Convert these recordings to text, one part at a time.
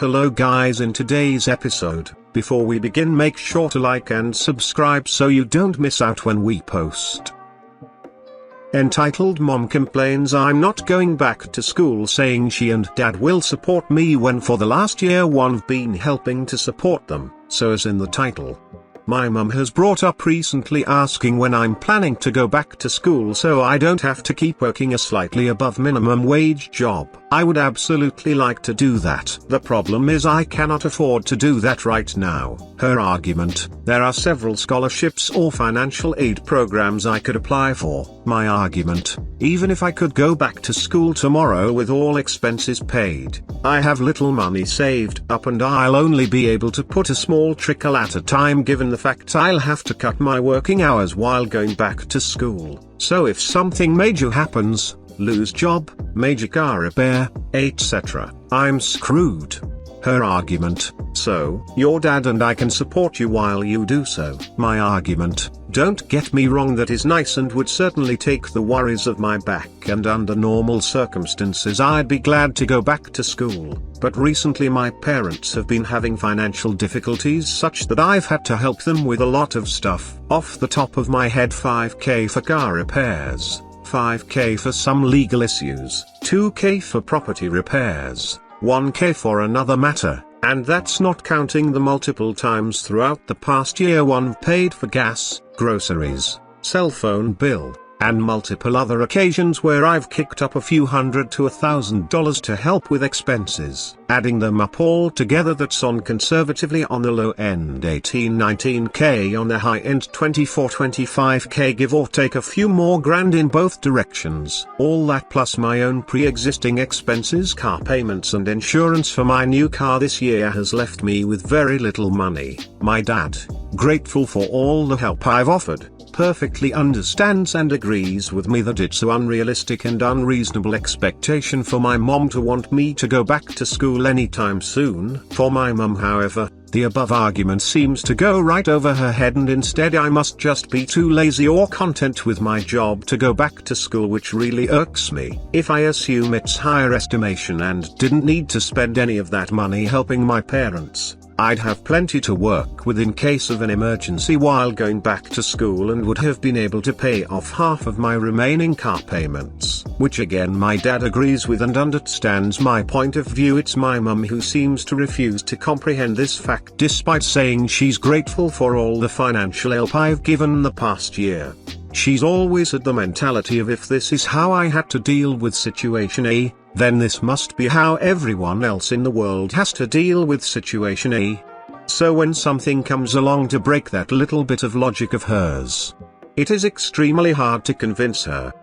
Hello guys, in today's episode, before we begin, make sure to like and subscribe so you don't miss out when we post. Entitled Mom Complains I'm Not Going Back to School, saying she and Dad will support me when for the last year I've been helping to support them, so as in the title. My mum has brought up recently asking when I'm planning to go back to school so I don't have to keep working a slightly above minimum wage job. I would absolutely like to do that. The problem is I cannot afford to do that right now. Her argument: there are several scholarships or financial aid programs I could apply for. My argument: even if I could go back to school tomorrow with all expenses paid, I have little money saved up and I'll only be able to put a small trickle at a time given the fact I'll have to cut my working hours while going back to school. So if something major happens, lose job, major car repair, etc., I'm screwed. Her argument: so, your dad and I can support you while you do so. My argument: don't get me wrong, that is nice and would certainly take the worries of my back, and under normal circumstances I'd be glad to go back to school, but recently my parents have been having financial difficulties such that I've had to help them with a lot of stuff. Off the top of my head, $5,000 for car repairs, $5,000 for some legal issues, $2,000 for property repairs, $1,000 for another matter, and that's not counting the multiple times throughout the past year I've paid for gas, groceries, cell phone bill, and multiple other occasions where I've kicked up a few $100 to $1,000 to help with expenses. Adding them up all together, that's on conservatively on the low end $18–19K, on the high end $24–25K, give or take a few more grand in both directions. All that plus my own pre-existing expenses, car payments and insurance for my new car this year, has left me with very little money. My dad, grateful for all the help I've offered, perfectly understands and agrees with me that it's so unrealistic and unreasonable expectation for my mom to want me to go back to school anytime soon. For my mum, however, the above argument seems to go right over her head, and instead I must just be too lazy or content with my job to go back to school, which really irks me. If I assume its higher estimation and didn't need to spend any of that money helping my parents, I'd have plenty to work with in case of an emergency while going back to school, and would have been able to pay off half of my remaining car payments, which again my dad agrees with and understands my point of view. It's my mum who seems to refuse to comprehend this fact, despite saying she's grateful for all the financial help I've given the past year. She's always had the mentality of, if this is how I had to deal with situation A, then this must be how everyone else in the world has to deal with situation A. So when something comes along to break that little bit of logic of hers, it is extremely hard to convince her.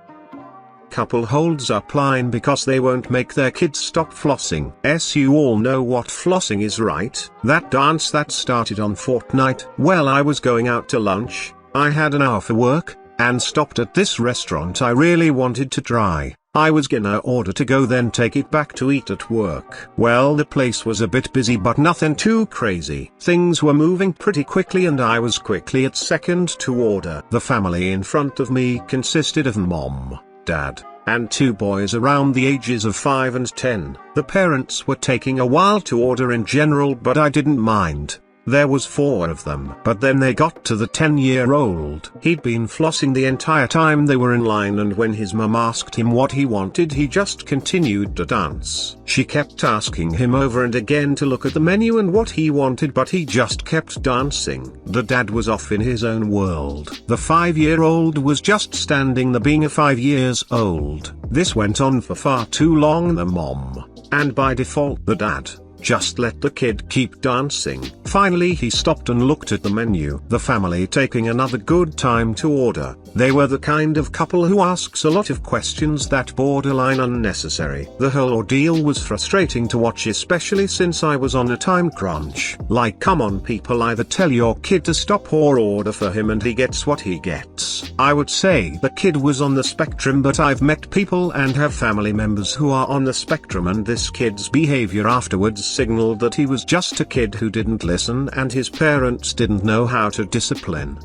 Couple holds up line because they won't make their kids stop flossing. You all know what flossing is, right? That dance that started on Fortnite. Well, I was going out to lunch, I had an hour for work, and stopped at this restaurant I really wanted to try. I was gonna order to go then take it back to eat at work. Well, the place was a bit busy but nothing too crazy. Things were moving pretty quickly and I was quickly at second to order. The family in front of me consisted of mom, dad, and two boys around the ages of 5 and 10. The parents were taking a while to order in general, but I didn't mind. There was 4 of them. But then they got to the 10-year-old. He'd been flossing the entire time they were in line, and when his mum asked him what he wanted, he just continued to dance. She kept asking him over and again to look at the menu and what he wanted, but he just kept dancing. The dad was off in his own world. The 5-year-old was just standing there being a 5 years old. This went on for far too long. The mom, and by default the dad, just let the kid keep dancing. Finally he stopped and looked at the menu. The family taking another good time to order. They were the kind of couple who asks a lot of questions that borderline unnecessary. The whole ordeal was frustrating to watch, especially since I was on a time crunch. Like, come on people, either tell your kid to stop or order for him and he gets what he gets. I would say the kid was on the spectrum, but I've met people and have family members who are on the spectrum, and this kid's behavior afterwards signaled that he was just a kid who didn't listen and his parents didn't know how to discipline.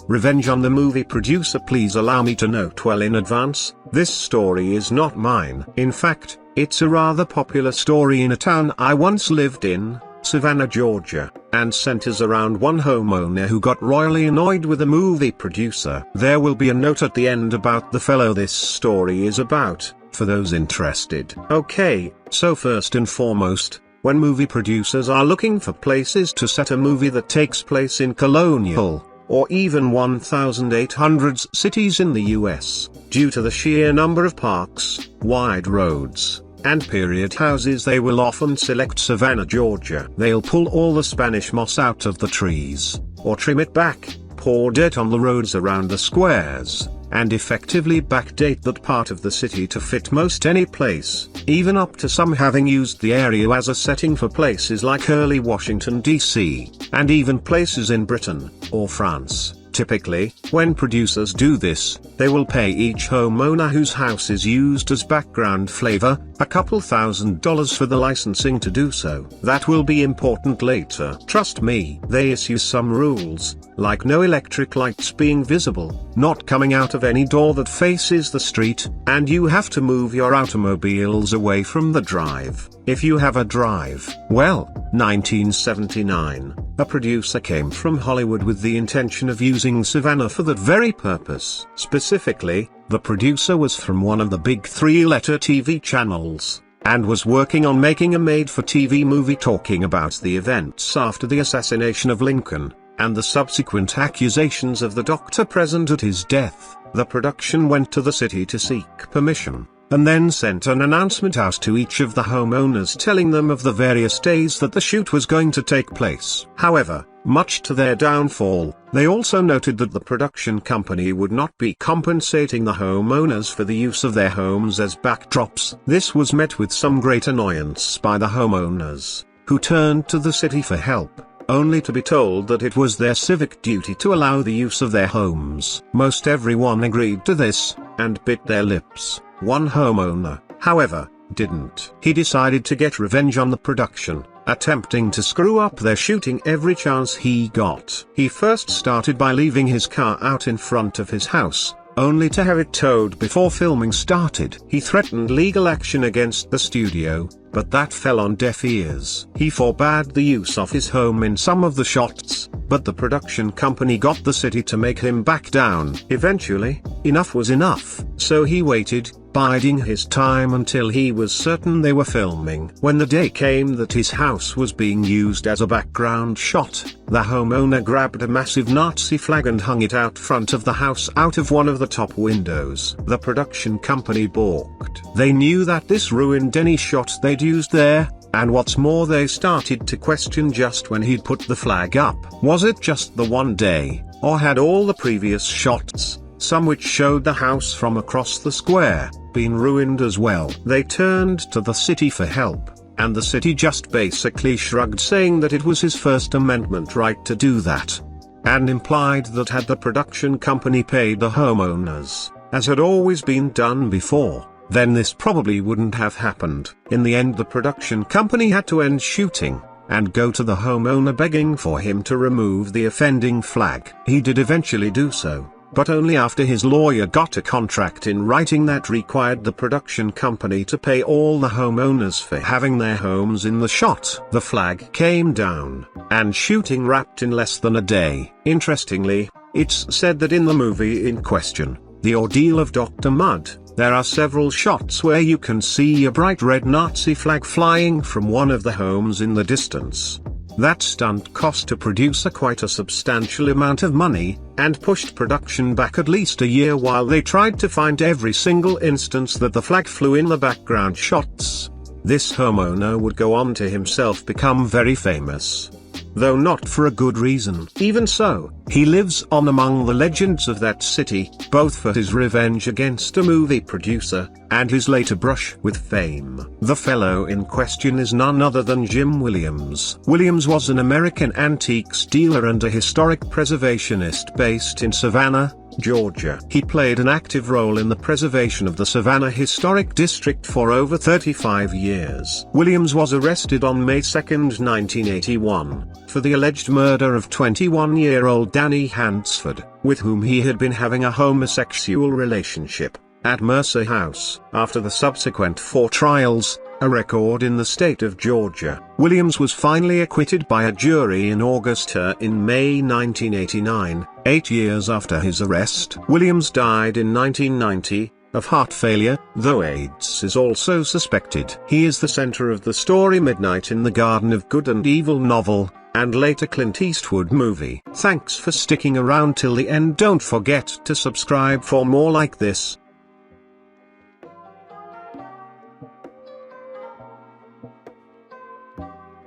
Revenge on the movie producer. Please allow me to note well in advance, this story is not mine. In fact, It's a rather popular story in a town I once lived in, Savannah, Georgia, and centers around one homeowner who got royally annoyed with a movie producer. There will be a note at the end about the fellow this story is about, for those interested. Okay, so first and foremost, when movie producers are looking for places to set a movie that takes place in colonial, or even 1800s cities in the US, due to the sheer number of parks, wide roads, and period houses, they will often select Savannah, Georgia. They'll pull all the Spanish moss out of the trees, or trim it back, pour dirt on the roads around the squares, and effectively backdate that part of the city to fit most any place, even up to some having used the area as a setting for places like early Washington, D.C., and even places in Britain, or France. Typically, when producers do this, they will pay each homeowner whose house is used as background flavor, a couple $1,000s for the licensing to do so. That will be important later. Trust me. They issue some rules, like no electric lights being visible, not coming out of any door that faces the street, and you have to move your automobiles away from the drive, if you have a drive. Well, 1979, a producer came from Hollywood with the intention of using Savannah for that very purpose. Specifically, the producer was from one of the big three-letter TV channels, and was working on making a made-for-TV movie talking about the events after the assassination of Lincoln, and the subsequent accusations of the doctor present at his death. The production went to the city to seek permission, and then sent an announcement out to each of the homeowners telling them of the various days that the shoot was going to take place. However, much to their downfall, they also noted that the production company would not be compensating the homeowners for the use of their homes as backdrops. This was met with some great annoyance by the homeowners, who turned to the city for help, only to be told that it was their civic duty to allow the use of their homes. Most everyone agreed to this, and bit their lips. One homeowner, however, didn't. He decided to get revenge on the production, attempting to screw up their shooting every chance he got. He first started by leaving his car out in front of his house, only to have it towed before filming started. He threatened legal action against the studio, but that fell on deaf ears. He forbade the use of his home in some of the shots, but the production company got the city to make him back down. Eventually, enough was enough, so he waited, biding his time until he was certain they were filming. When the day came that his house was being used as a background shot, the homeowner grabbed a massive Nazi flag and hung it out front of the house out of one of the top windows. The production company balked. They knew that this ruined any shot they'd used there, and what's more, they started to question just when he'd put the flag up. Was it just the one day, or had all the previous shots, some which showed the house from across the square, been ruined as well? They turned to the city for help, and the city just basically shrugged, saying that it was his First Amendment right to do that, and implied that had the production company paid the homeowners, as had always been done before, then this probably wouldn't have happened. In the end, the production company had to end shooting, and go to the homeowner begging for him to remove the offending flag. He did eventually do so, but only after his lawyer got a contract in writing that required the production company to pay all the homeowners for having their homes in the shot. The flag came down, and shooting wrapped in less than a day. Interestingly, it's said that in the movie in question, The Ordeal of Dr. Mudd, there are several shots where you can see a bright red Nazi flag flying from one of the homes in the distance. That stunt cost a producer quite a substantial amount of money, and pushed production back at least a year while they tried to find every single instance that the flag flew in the background shots. This homeowner would go on to himself become very famous, though not for a good reason. Even so, he lives on among the legends of that city, both for his revenge against a movie producer, and his later brush with fame. The fellow in question is none other than Jim Williams. Williams was an American antiques dealer and a historic preservationist based in Savannah, Georgia. He played an active role in the preservation of the Savannah Historic District for over 35 years. Williams was arrested on May 2, 1981, for the alleged murder of 21-year-old Danny Hansford, with whom he had been having a homosexual relationship, at Mercer House. After the subsequent 4 trials, a record in the state of Georgia, Williams was finally acquitted by a jury in August. In May 1989, 8 years after his arrest, Williams died in 1990, of heart failure, though AIDS is also suspected. He is the center of the story Midnight in the Garden of Good and Evil novel, and later Clint Eastwood movie. Thanks for sticking around till the end. Don't forget to subscribe for more like this.